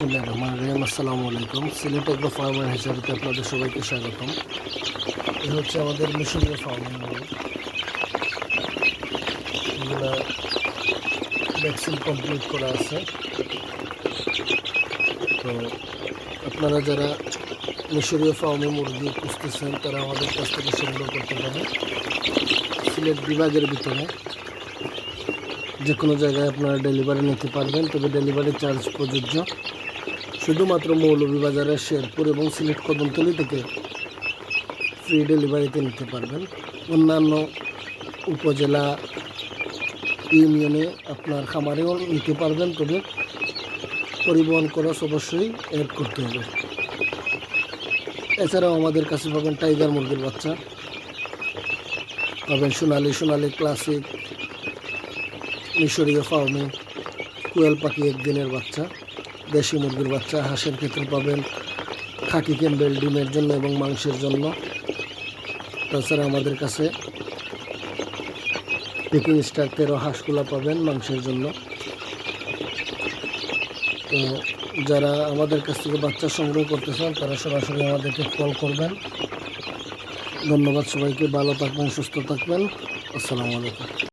বিসমিল্লাহির রহমানির রহিম। আসসালামু আলাইকুম। সিলেট এগ্রো ফার্মার হিসাবে আপনাদের সবাইকে স্বাগতম। এই হচ্ছে আমাদের মিশরীয় ফার্মিং মুরগ। এগুলা ভ্যাকসিন কমপ্লিট করা আছে। তো আপনারা যারা মিশরীয় ফার্মে মুরগি খুঁজতেছেন তারা আমাদের কাছ থেকে সংগ্রহ করতে পারেন। সিলেট বিভাগের ভিতরে যে কোনো জায়গায় আপনারা ডেলিভারি নিতে পারবেন, তবে ডেলিভারি চার্জ প্রযোজ্য। শুধুমাত্র মৌলভীবাজারের শেরপুর এবং সিলেট কদমতলী থেকে ফ্রি ডেলিভারিতে নিতে পারবেন। অন্যান্য উপজেলা ইউনিয়নে আপনার খামারেও নিতে পারবেন, তবে পরিবহন খরচ অবশ্যই অ্যাড করতে হবে। এছাড়াও আমাদের কাছে পাবেন টাইগার মুরগির বাচ্চা, পাবেন সোনালি ক্লাসিক, মিশরীয় ফার্মে, কোয়েল পাখি একদিনের বাচ্চা, দেশি মুরগির বাচ্চা। হাঁসের ক্ষেত্রে পাবেন খাকি ক্যাম্বেল ডিমের জন্য এবং মাংসের জন্য। তাছাড়া আমাদের কাছে পেকিং স্টার 13 হাঁসগুলা পাবেন মাংসের জন্য। তো যারা আমাদের কাছ থেকে বাচ্চা সংগ্রহ করতে চান তারা সরাসরি আমাদেরকে কল করবেন। ধন্যবাদ সবাইকে। ভালো থাকবেন, সুস্থ থাকবেন। আসসালামু আলাইকুম।